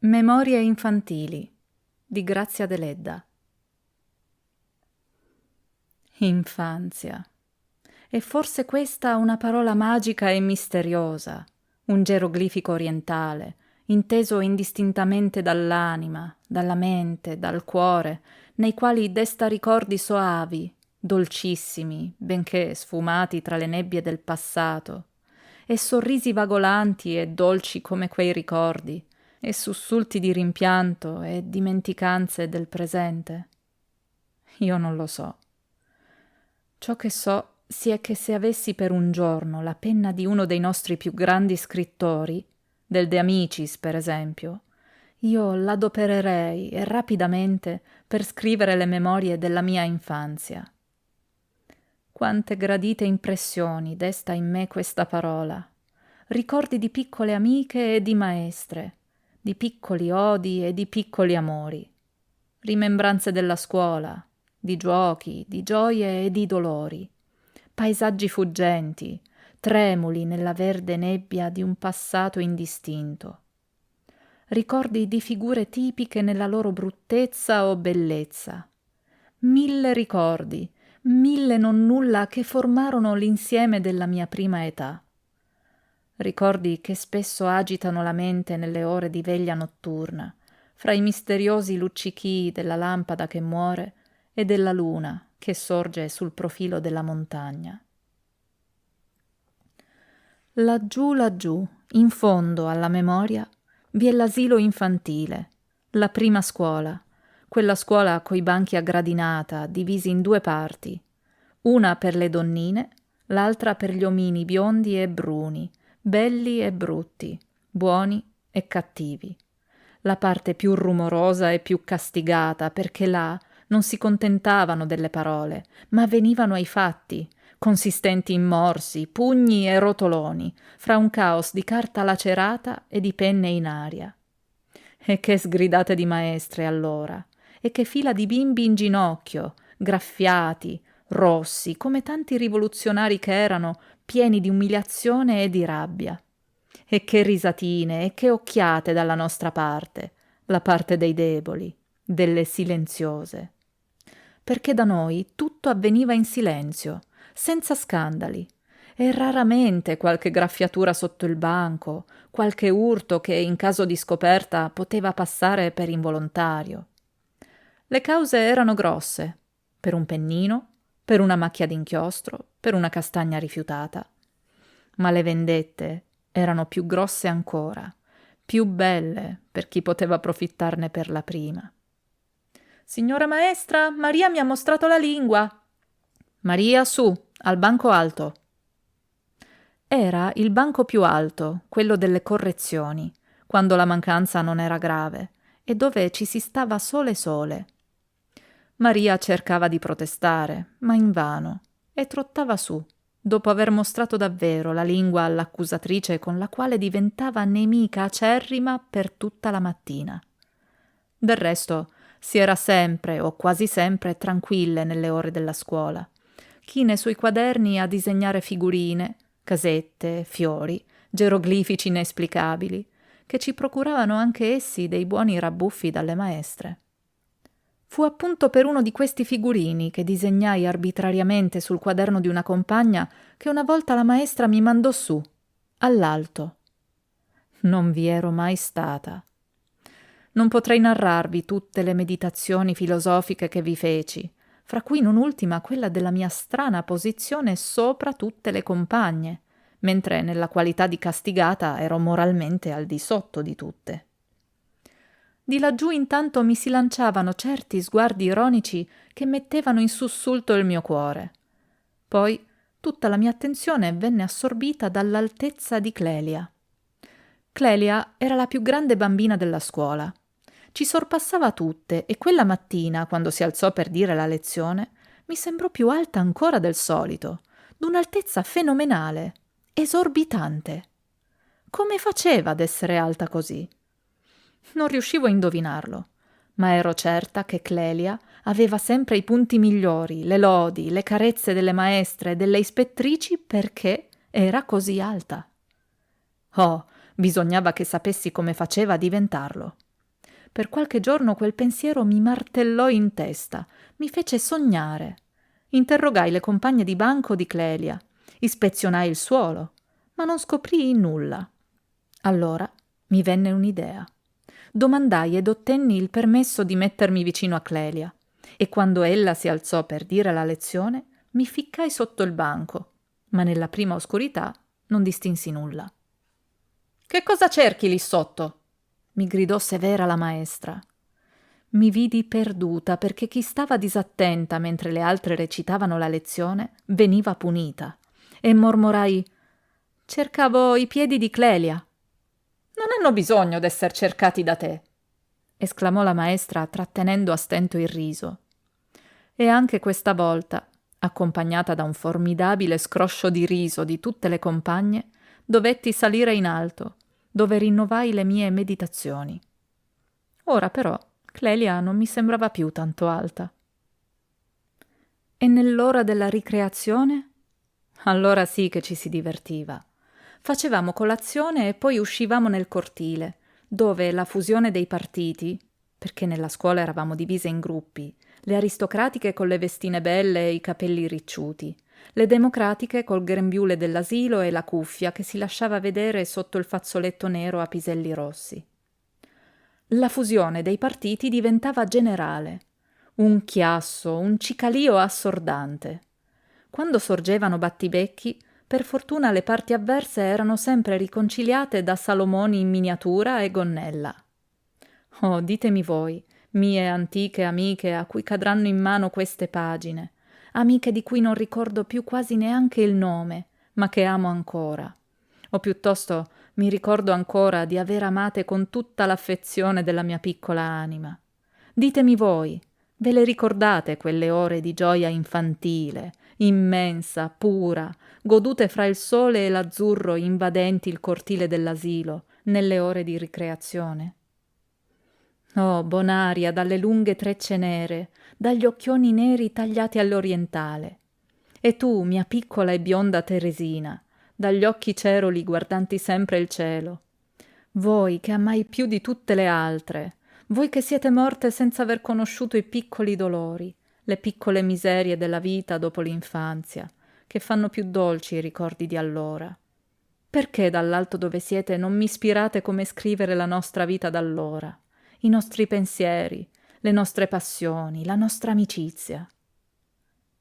Memorie infantili di Grazia Deledda. Infanzia. È forse questa una parola magica e misteriosa, un geroglifico orientale, inteso indistintamente dall'anima, dalla mente, dal cuore, nei quali desta ricordi soavi, dolcissimi, benché sfumati tra le nebbie del passato, e sorrisi vagolanti e dolci come quei ricordi, e sussulti di rimpianto e dimenticanze del presente? Io non lo so. Ciò che so sia che se avessi per un giorno la penna di uno dei nostri più grandi scrittori, del De Amicis per esempio, io l'adopererei e rapidamente per scrivere le memorie della mia infanzia. Quante gradite impressioni desta in me questa parola, ricordi di piccole amiche e di maestre, di piccoli odi e di piccoli amori, rimembranze della scuola, di giochi, di gioie e di dolori, paesaggi fuggenti, tremuli nella verde nebbia di un passato indistinto, ricordi di figure tipiche nella loro bruttezza o bellezza, 1000 ricordi, 1000 nonnulla che formarono l'insieme della mia prima età. Ricordi che spesso agitano la mente nelle ore di veglia notturna, fra i misteriosi luccichii della lampada che muore e della luna che sorge sul profilo della montagna. Laggiù, in fondo alla memoria, vi è l'asilo infantile, la prima scuola, quella scuola coi banchi a gradinata, divisi in 2 parti, una per le donnine, l'altra per gli omini biondi e bruni, belli e brutti, buoni e cattivi. La parte più rumorosa e più castigata, perché là non si contentavano delle parole, ma venivano ai fatti, consistenti in morsi, pugni e rotoloni, fra un caos di carta lacerata e di penne in aria. E che sgridate di maestre allora, e che fila di bimbi in ginocchio, graffiati, rossi, come tanti rivoluzionari che erano, pieni di umiliazione e di rabbia. E che risatine e che occhiate dalla nostra parte, la parte dei deboli, delle silenziose. Perché da noi tutto avveniva in silenzio, senza scandali, e raramente qualche graffiatura sotto il banco, qualche urto che in caso di scoperta poteva passare per involontario. Le cause erano grosse, per un pennino, per una macchia d'inchiostro, per una castagna rifiutata. Ma le vendette erano più grosse ancora, più belle per chi poteva approfittarne per la prima. Signora maestra, Maria mi ha mostrato la lingua. Maria, su, al banco alto. Era il banco più alto, quello delle correzioni, quando la mancanza non era grave, e dove ci si stava sole. Maria cercava di protestare, ma invano, e trottava su, dopo aver mostrato davvero la lingua all'accusatrice con la quale diventava nemica acerrima per tutta la mattina. Del resto, si era sempre o quasi sempre tranquille nelle ore della scuola, chine sui quaderni a disegnare figurine, casette, fiori, geroglifici inesplicabili, che ci procuravano anche essi dei buoni rabbuffi dalle maestre. Fu appunto per uno di questi figurini che disegnai arbitrariamente sul quaderno di una compagna che una volta la maestra mi mandò su, all'alto. Non vi ero mai stata. Non potrei narrarvi tutte le meditazioni filosofiche che vi feci, fra cui non ultima quella della mia strana posizione sopra tutte le compagne, mentre nella qualità di castigata ero moralmente al di sotto di tutte. Di laggiù intanto mi si lanciavano certi sguardi ironici che mettevano in sussulto il mio cuore. Poi tutta la mia attenzione venne assorbita dall'altezza di Clelia. Clelia era la più grande bambina della scuola. Ci sorpassava tutte e quella mattina, quando si alzò per dire la lezione, mi sembrò più alta ancora del solito, d'un'altezza fenomenale, esorbitante. Come faceva ad essere alta così? Non riuscivo a indovinarlo, ma ero certa che Clelia aveva sempre i punti migliori, le lodi, le carezze delle maestre e delle ispettrici perché era così alta. Oh, bisognava che sapessi come faceva a diventarlo. Per qualche giorno quel pensiero mi martellò in testa, mi fece sognare. Interrogai le compagne di banco di Clelia, ispezionai il suolo, ma non scoprii nulla. Allora mi venne un'idea. Domandai ed ottenni il permesso di mettermi vicino a Clelia, e quando ella si alzò per dire la lezione, mi ficcai sotto il banco, ma nella prima oscurità non distinsi nulla. «Che cosa cerchi lì sotto?» mi gridò severa la maestra. Mi vidi perduta perché chi stava disattenta mentre le altre recitavano la lezione veniva punita, e mormorai: «Cercavo i piedi di Clelia». «Non hanno bisogno d'esser cercati da te», esclamò la maestra trattenendo a stento il riso. E anche questa volta, accompagnata da un formidabile scroscio di riso di tutte le compagne, dovetti salire in alto, dove rinnovai le mie meditazioni. Ora però Clelia non mi sembrava più tanto alta. E nell'ora della ricreazione? Allora sì che ci si divertiva. Facevamo colazione e poi uscivamo nel cortile, dove la fusione dei partiti, perché nella scuola eravamo divise in gruppi, le aristocratiche con le vestine belle e i capelli ricciuti, le democratiche col grembiule dell'asilo e la cuffia che si lasciava vedere sotto il fazzoletto nero a piselli rossi. La fusione dei partiti diventava generale, un chiasso, un cicalio assordante. Quando sorgevano battibecchi, per fortuna le parti avverse erano sempre riconciliate da Salomoni in miniatura e Gonnella. Oh, ditemi voi, mie antiche amiche a cui cadranno in mano queste pagine, amiche di cui non ricordo più quasi neanche il nome, ma che amo ancora. O piuttosto mi ricordo ancora di aver amate con tutta l'affezione della mia piccola anima. Ditemi voi, ve le ricordate quelle ore di gioia infantile, immensa, pura, godute fra il sole e l'azzurro invadenti il cortile dell'asilo, nelle ore di ricreazione? Oh, bonaria dalle lunghe trecce nere, dagli occhioni neri tagliati all'orientale. E tu, mia piccola e bionda Teresina, dagli occhi ceruli guardanti sempre il cielo. Voi che amai più di tutte le altre, voi che siete morte senza aver conosciuto i piccoli dolori, le piccole miserie della vita dopo l'infanzia, che fanno più dolci i ricordi di allora. Perché dall'alto dove siete non mi ispirate come scrivere la nostra vita d'allora, i nostri pensieri, le nostre passioni, la nostra amicizia?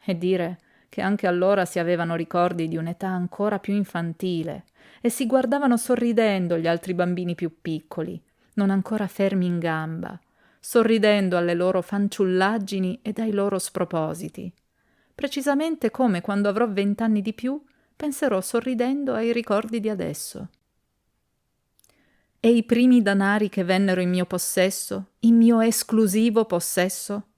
E dire che anche allora si avevano ricordi di un'età ancora più infantile e si guardavano sorridendo gli altri bambini più piccoli, non ancora fermi in gamba, sorridendo alle loro fanciullaggini ed ai loro spropositi, precisamente come quando avrò 20 anni di più penserò sorridendo ai ricordi di adesso. E i primi danari che vennero in mio possesso, in mio esclusivo possesso?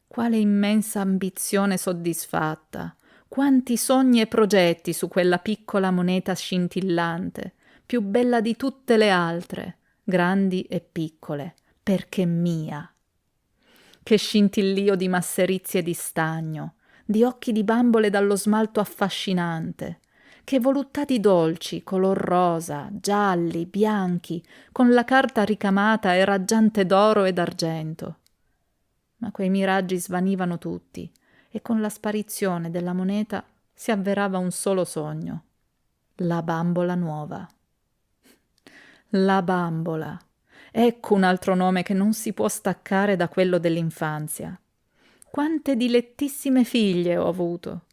Quale immensa ambizione soddisfatta, quanti sogni e progetti su quella piccola moneta scintillante, più bella di tutte le altre, grandi e piccole, perché mia. Che scintillio di masserizie di stagno, di occhi di bambole dallo smalto affascinante, che voluttadi dolci, color rosa, gialli, bianchi, con la carta ricamata e raggiante d'oro ed argento. Ma quei miraggi svanivano tutti, e con la sparizione della moneta si avverava un solo sogno: la bambola nuova. La bambola. Ecco un altro nome che non si può staccare da quello dell'infanzia. Quante dilettissime figlie ho avuto!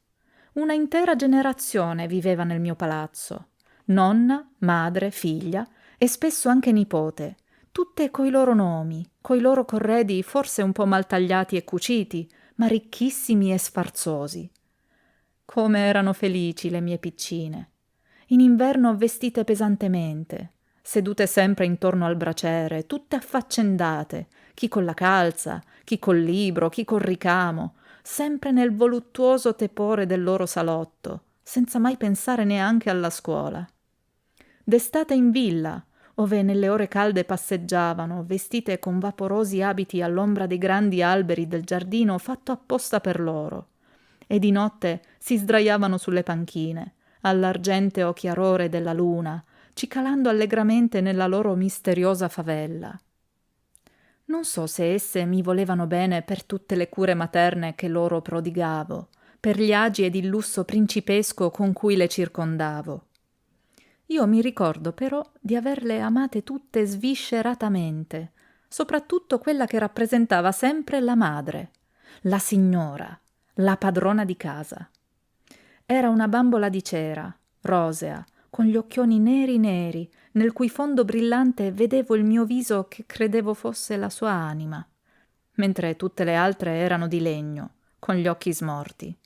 Una intera generazione viveva nel mio palazzo. Nonna, madre, figlia e spesso anche nipote, tutte coi loro nomi, coi loro corredi forse un po' mal tagliati e cuciti, ma ricchissimi e sfarzosi. Come erano felici le mie piccine! In inverno vestite pesantemente, sedute sempre intorno al braciere, tutte affaccendate, chi con la calza, chi col libro, chi col ricamo, sempre nel voluttuoso tepore del loro salotto, senza mai pensare neanche alla scuola. D'estate in villa, ove nelle ore calde passeggiavano, vestite con vaporosi abiti all'ombra dei grandi alberi del giardino fatto apposta per loro, e di notte si sdraiavano sulle panchine, all'argenteo chiarore della luna, cicalando allegramente nella loro misteriosa favella. Non so se esse mi volevano bene per tutte le cure materne che loro prodigavo, per gli agi ed il lusso principesco con cui le circondavo. Io mi ricordo però di averle amate tutte svisceratamente, soprattutto quella che rappresentava sempre la madre, la signora, la padrona di casa. Era una bambola di cera, rosea, con gli occhioni neri neri, nel cui fondo brillante vedevo il mio viso che credevo fosse la sua anima, mentre tutte le altre erano di legno, con gli occhi smorti.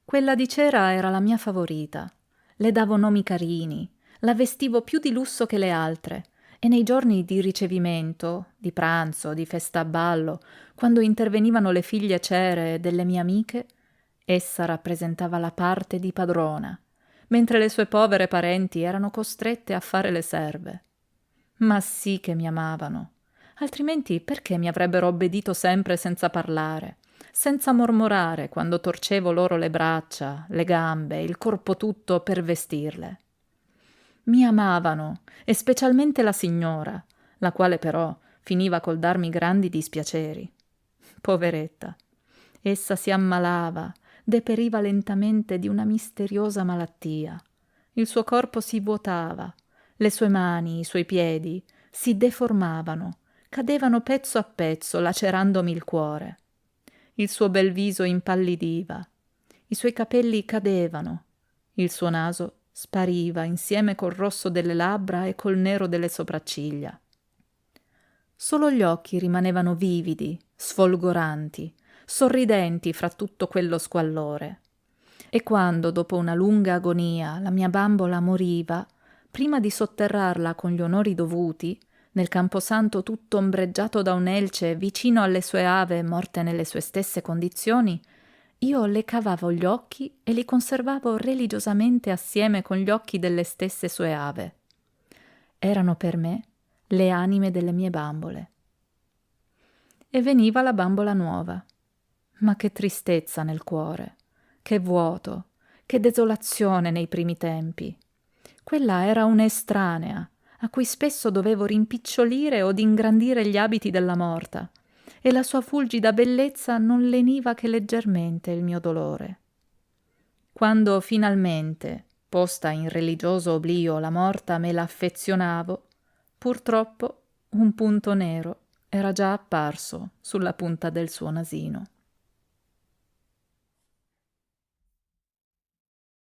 Quella di cera era la mia favorita. Le davo nomi carini, la vestivo più di lusso che le altre, e nei giorni di ricevimento, di pranzo, di festa a ballo, quando intervenivano le figlie ceree delle mie amiche, essa rappresentava la parte di padrona, mentre le sue povere parenti erano costrette a fare le serve. Ma sì che mi amavano, altrimenti perché mi avrebbero obbedito sempre senza parlare, senza mormorare quando torcevo loro le braccia, le gambe, il corpo tutto per vestirle. Mi amavano, e specialmente la signora, la quale però finiva col darmi grandi dispiaceri. Poveretta, essa si ammalava, deperiva lentamente di una misteriosa malattia. Il suo corpo si vuotava, le sue mani, i suoi piedi si deformavano, cadevano pezzo a pezzo, lacerandomi il cuore. Il suo bel viso impallidiva, i suoi capelli cadevano, il suo naso spariva insieme col rosso delle labbra e col nero delle sopracciglia. Solo gli occhi rimanevano vividi, sfolgoranti, sorridenti fra tutto quello squallore. E quando, dopo una lunga agonia, la mia bambola moriva, prima di sotterrarla con gli onori dovuti, nel camposanto tutto ombreggiato da un'elce vicino alle sue ave morte nelle sue stesse condizioni, io le cavavo gli occhi e li conservavo religiosamente assieme con gli occhi delle stesse sue ave. Erano per me le anime delle mie bambole. E veniva la bambola nuova. Ma che tristezza nel cuore, che vuoto, che desolazione nei primi tempi. Quella era un'estranea, a cui spesso dovevo rimpicciolire od ingrandire gli abiti della morta, e la sua fulgida bellezza non leniva che leggermente il mio dolore. Quando finalmente, posta in religioso oblio, la morta me la affezionavo, purtroppo un punto nero era già apparso sulla punta del suo nasino.